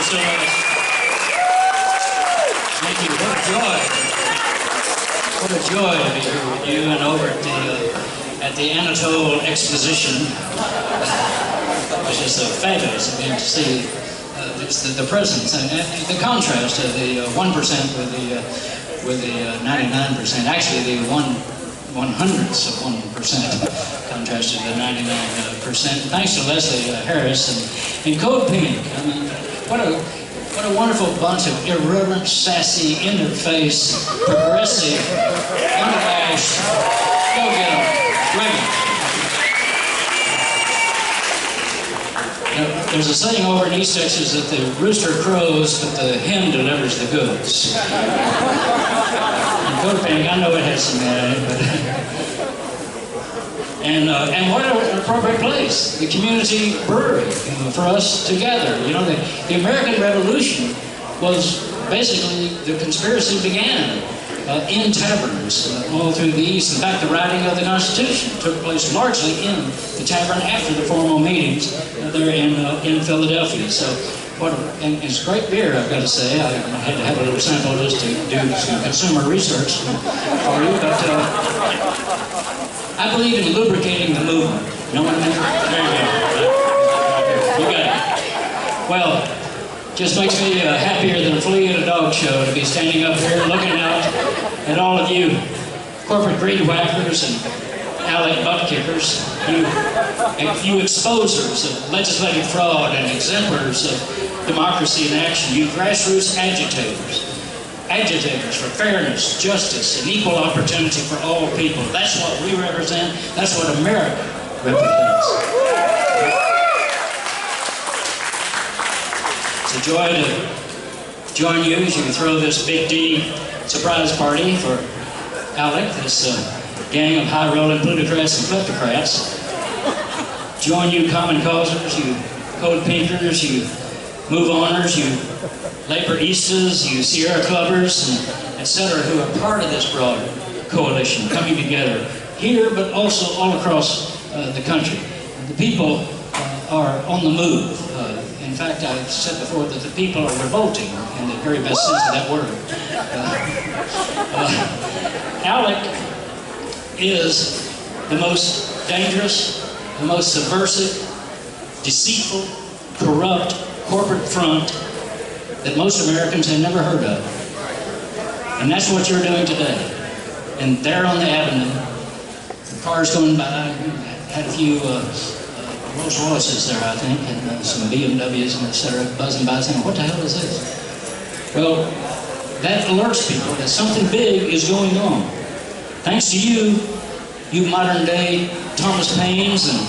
still with us. Thank you. What a joy. What a joy to be here with you and over at the Anatole Exposition, which is fabulous again to see the presence and the contrast of the 1% with the 99%. Actually, the 1/100ths of 1% contrasted to the 99%. Thanks to Leslie Harris and Code Pink. I mean, what a wonderful bunch of irreverent, sassy, in-your-face, progressive, unabashed, go get 'em, women. There's a saying over in East Texas that the rooster crows, but the hen delivers the goods. And Code Pink, I know it has some in it, but and what an appropriate place, the Community Brewery, for us to gather. You know, the American Revolution was basically, the conspiracy began in taverns all through the East. In fact, the writing of the Constitution took place largely in the tavern after the formal meetings there in Philadelphia. So, and it's great beer, I've got to say. I had to have a little sample just to do some consumer research for you, but I believe in lubricating the movement. You know what I mean? There you go. You got it. Well, just makes me happier than a flea at a dog show to be standing up here looking out at all of you corporate greed whackers and ALEC butt kickers, you exposers of legislative fraud and exemplars of democracy in action, you grassroots agitators for fairness, justice, and equal opportunity for all people. That's what we represent. That's what America represents. It's a joy to join you as you throw this Big D surprise party for ALEC, this gang of high-rolling plutocrats and kleptocrats. Join you common causers, you code pinkers, you move-oners, you laboristas, you Sierra Clubbers, and etc., who are part of this broad coalition coming together here, but also all across the country. The people are on the move. In fact, I've said before that the people are revolting in the very best sense of that word. ALEC is the most dangerous, the most subversive, deceitful, corrupt corporate front that most Americans have never heard of. And that's what you're doing today. And there on the avenue, the cars going by, had a few Rolls Royces there, I think, and some BMWs and etc. buzzing by saying, what the hell is this? Well, that alerts people that something big is going on. Thanks to you, you modern day Thomas Paines and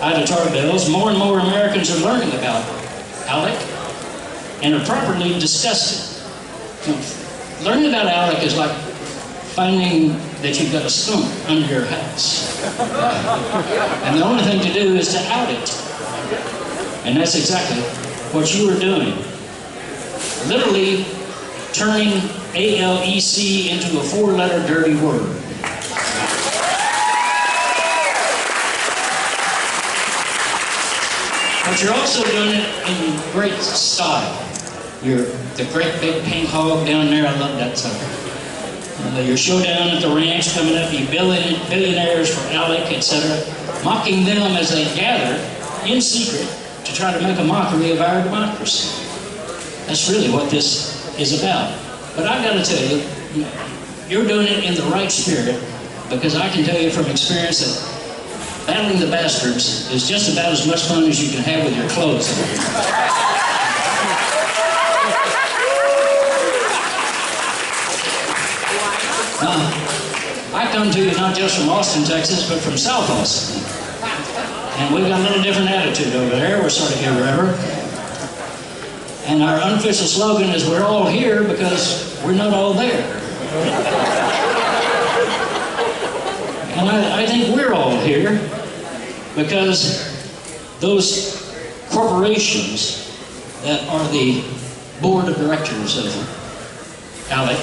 Ida Tarbells, more and more Americans are learning about ALEC and are properly discussing. You know, learning about ALEC is like finding that you've got a skunk under your house. And the only thing to do is to out it. And that's exactly what you are doing. Literally turning ALEC into a four-letter dirty word. But you're also doing it in great style. You're the great big pink hog down there, I love that sucker. Your showdown at the ranch coming up, you billionaires for ALEC, etc., mocking them as they gather in secret to try to make a mockery of our democracy. That's really what this is about. But I've got to tell you, you're doing it in the right spirit, because I can tell you from experience that battling the bastards is just about as much fun as you can have with your clothes on. I come to you not just from Austin, Texas, but from South Austin. And we've got a little different attitude over there. We're sort of irreverent. And our unofficial slogan is, we're all here because we're not all there. And I think we're all here because those corporations that are the board of directors of ALEC,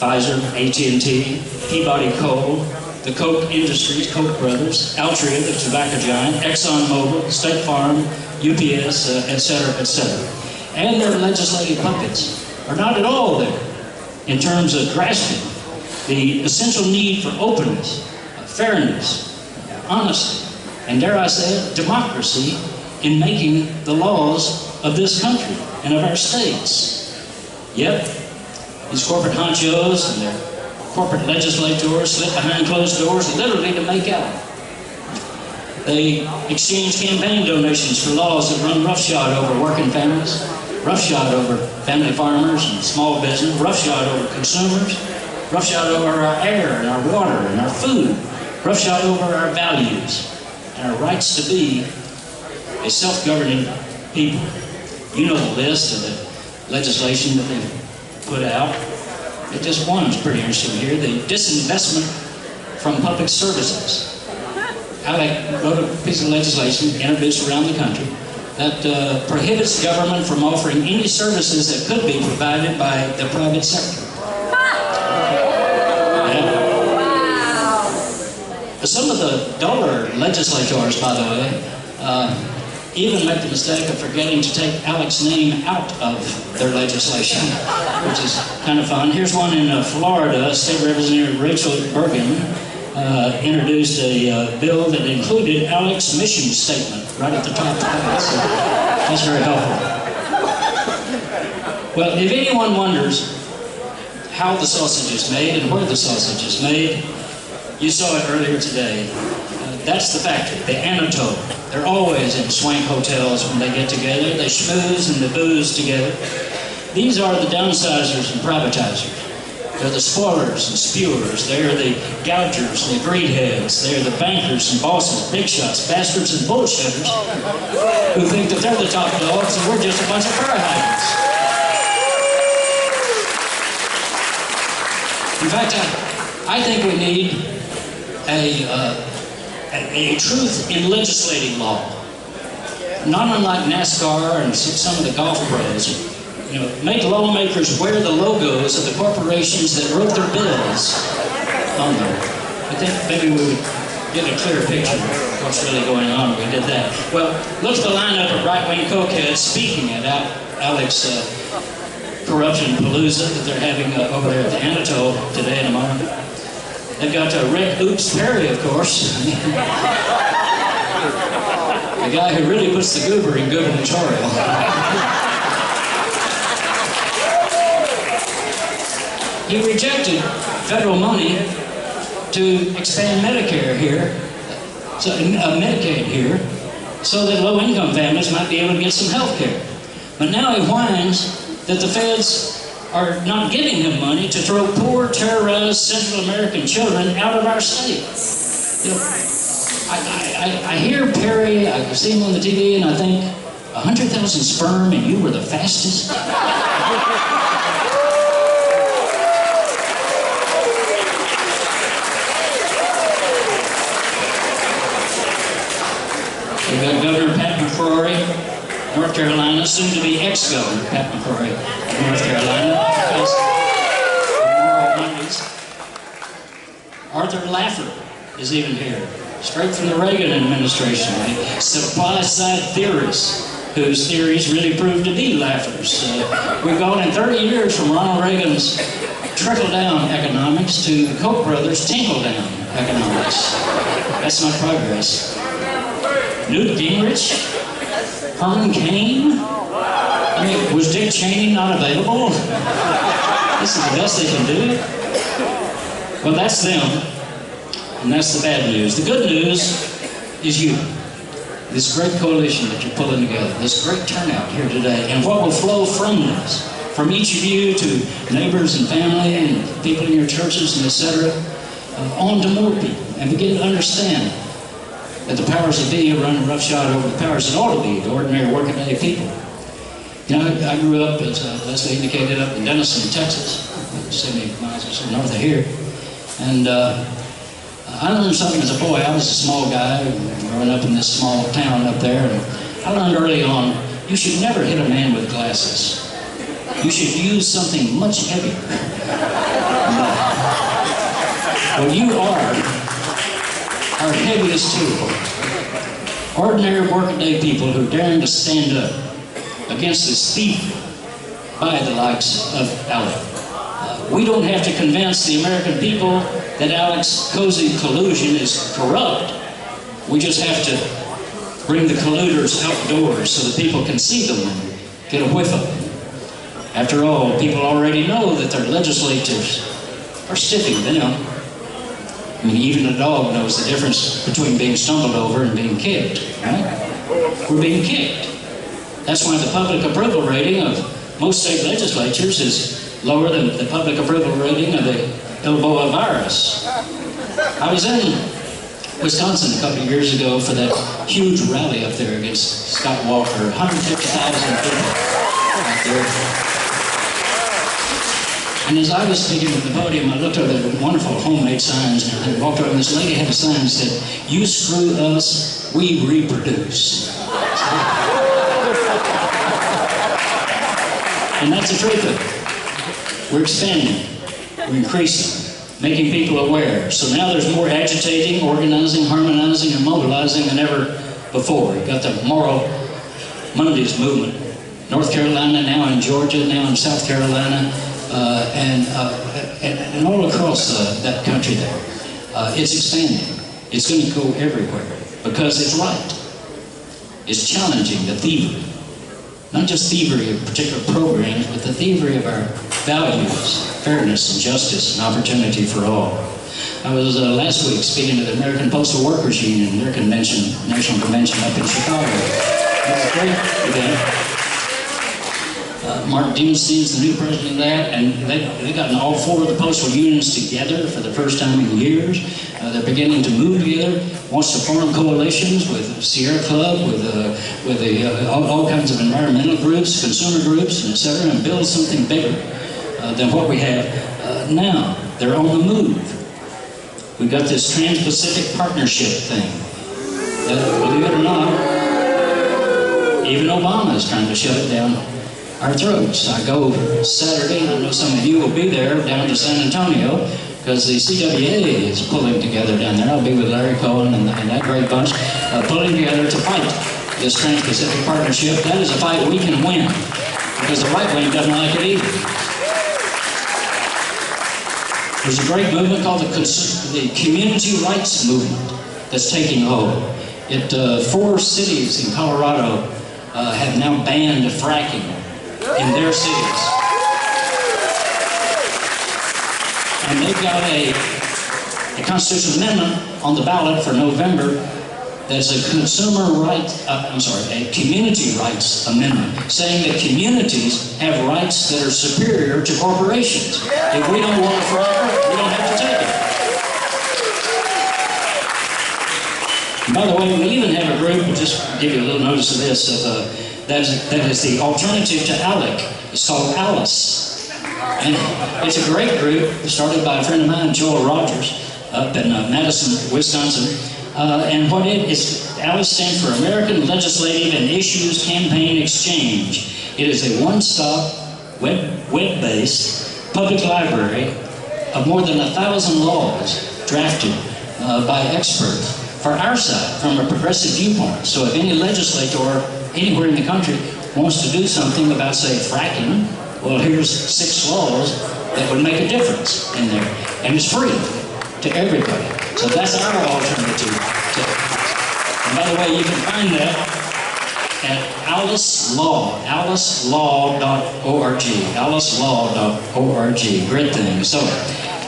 Pfizer, AT&T, Peabody Coal, the Koch Industries, Koch brothers, Altria, the tobacco giant, ExxonMobil, State Farm, UPS, et cetera, et cetera. And their legislative puppets are not at all there in terms of grasping the essential need for openness, fairness, honesty, and dare I say it, democracy in making the laws of this country and of our states. Yep, these corporate honchos and their corporate legislators slip behind closed doors literally to make out. They exchange campaign donations for laws that run roughshod over working families, roughshod over family farmers and small business, roughshod over consumers, roughshod over our air and our water and our food, roughshod over our values and our rights to be a self-governing people. You know the list of the legislation that they put out. Just one is pretty interesting here, the disinvestment from public services. ALEC wrote a piece of legislation introduced around the country that prohibits government from offering any services that could be provided by the private sector. Wow. Some of the duller legislators, by the way, even make the mistake of forgetting to take ALEC's name out of their legislation, which is kind of fun. Here's one in Florida. State Representative Rachel Bergen introduced a bill that included ALEC's mission statement right at the top of that. So that's very helpful. Well, if anyone wonders how the sausage is made and where the sausage is made, you saw it earlier today. That's the factory, the Anatole. They're always in swank hotels when they get together. They schmooze and they booze together. These are the downsizers and privatizers. They're the spoilers and spewers. They're the gougers and the greedheads. They're the bankers and bosses, big shots, bastards and bullshitters who think that they're the top dogs and we're just a bunch of fire hydrants. In fact, I think we need a truth in legislating law. Not unlike NASCAR and some of the golf pros. You know, make lawmakers wear the logos of the corporations that wrote their bills on them. I think maybe we would get a clearer picture of what's really going on if we did that. Well, look at the lineup of right-wing cokeheads speaking at ALEC's corruption palooza that they're having over there at the Anatole today and tomorrow. They've got Rick Oops Perry, of course. The guy who really puts the goober in gubernatorial. He rejected federal money to expand Medicare here, so Medicaid here, so that low-income families might be able to get some health care. But now he whines that the feds are not giving him money to throw poor, terrorized Central American children out of our state. You know, I hear Perry, I see him on the TV, and I think, 100,000 sperm and you were the fastest? We've got Governor Pat McCrory, North Carolina, soon to be ex-governor Pat McCrory, North Carolina. Arthur Laffer is even here, straight from the Reagan administration, a supply-side theorist whose theories really proved to be Laffers. We've gone in 30 years from Ronald Reagan's trickle-down economics to the Koch brothers' tinkle-down economics. That's not progress. Newt Gingrich, Herman Cain. I mean, was Dick Cheney not available? This is the best they can do. Well, that's them, and that's the bad news. The good news is you. This great coalition that you're pulling together, this great turnout here today, and what will flow from this, from each of you to neighbors and family and people in your churches and etc., on to more people, and begin to understand that the powers that be are running roughshod over the powers that ought to be, the ordinary working day people. You know, I grew up, as Leslie indicated, up in Denison, Texas, 70 miles or so north of here. And I learned something as a boy. I was a small guy growing up in this small town up there. And I learned early on, you should never hit a man with glasses. You should use something much heavier. Well, you are our heaviest tool. Ordinary workaday people who are daring to stand up against this thief by the likes of ALEC. We don't have to convince the American people that ALEC's cozy collusion is corrupt. We just have to bring the colluders outdoors so that people can see them and get a whiff of them. After all, people already know that their legislators are stiffing them. I mean, even a dog knows the difference between being stumbled over and being kicked, right? We're being kicked. That's why the public approval rating of most state legislatures is lower than the public approval rating of the Ebola virus. I was in Wisconsin a couple of years ago for that huge rally up there against Scott Walker. 150,000 people out there. And as I was speaking at the podium, I looked over the wonderful homemade signs and walked over, and this lady had a sign that said, "You screw us, we reproduce." And that's the truth of it. We're expanding, we're increasing, making people aware. So now there's more agitating, organizing, harmonizing, and mobilizing than ever before. You've got the Moral Mondays movement. North Carolina, now in Georgia, now in South Carolina, and all across that country there. It's expanding. It's going to go everywhere because it's right. It's challenging the thievery. Not just thievery of particular programs, but the thievery of our values, fairness and justice and opportunity for all. I was last week speaking to the American Postal Workers Union, their convention, national convention up in Chicago. It was a great event. Mark Dimstein's the new president of that, and they've gotten all four of the postal unions together for the first time in years. They're beginning to move together, wants to form coalitions with Sierra Club, with all kinds of environmental groups, consumer groups, and et cetera, and build something bigger than what we have now. They're on the move. We've got this Trans-Pacific Partnership thing. Believe it or not, even Obama is trying to shut it down our throats. I go Saturday, and I know some of you will be there, down to San Antonio, because the CWA is pulling together down there. I'll be with Larry Cohen and that great bunch, pulling together to fight this Trans-Pacific Partnership. That is a fight we can win, because the right wing doesn't like it either. There's a great movement called the Community Rights Movement that's taking hold. 4 cities in Colorado have now banned fracking in their cities. And they've got a constitutional amendment on the ballot for November that's a community rights amendment, saying that communities have rights that are superior to corporations. If we don't want to frack, we don't have to take it. And by the way, we even have a group, we'll just give you a little notice of this, that is the alternative to ALEC. It's called ALICE. And it's a great group started by a friend of mine, Joel Rogers, up in Madison, Wisconsin. And what it is, ALICE stands for American Legislative and Issues Campaign Exchange. It is a one-stop, web-based public library of more than 1,000 laws drafted by experts for our side, from a progressive viewpoint. So if any legislator anywhere in the country wants to do something about, say, fracking, well, here's 6 laws that would make a difference in there. And it's free to everybody. So that's our alternative to it. And by the way, you can find that at ALICELaw, ALICELaw.org, ALICELaw.org. Great thing. So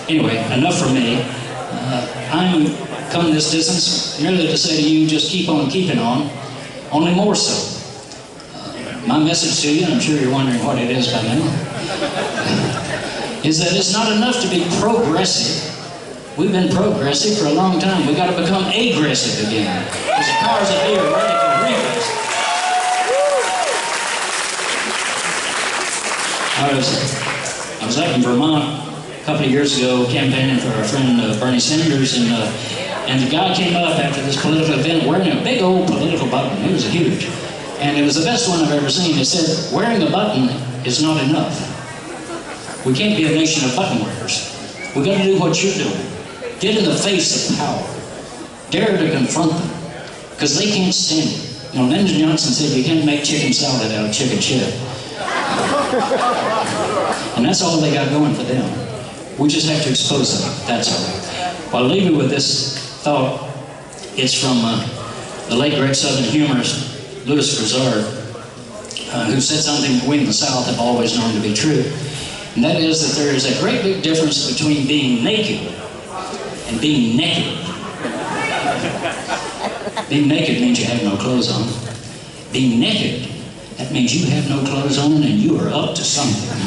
anyway, enough from me. I'm come this distance merely to say to you, just keep on keeping on, only more so. My message to you, and I'm sure you're wondering what it is by now, is that it's not enough to be progressive. We've been progressive for a long time. We've got to become aggressive again. Because the powers that be are radical regressive. I was up in Vermont a couple of years ago campaigning for our friend Bernie Sanders, and the guy came up after this political event wearing a big old political button. It was huge. And it was the best one I've ever seen. It said, wearing a button is not enough. We can't be a nation of button wearers. We've got to do what you're doing. Get in the face of power. Dare to confront them. because they can't stand it. You know, Lyndon Johnson said you can't make chicken salad out of chicken shit. And that's all they got going for them. We just have to expose them, that's all. Well, I'll leave you with this thought. It's from the late great Southern humorist, Louis Grizzard, who said something that we in the South have always known to be true. And that is that there is a great big difference between being naked and being naked. Being naked means you have no clothes on. Being naked, that means you have no clothes on and you are up to something.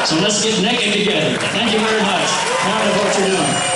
So let's get naked together. Thank you very much. Proud of what you're doing.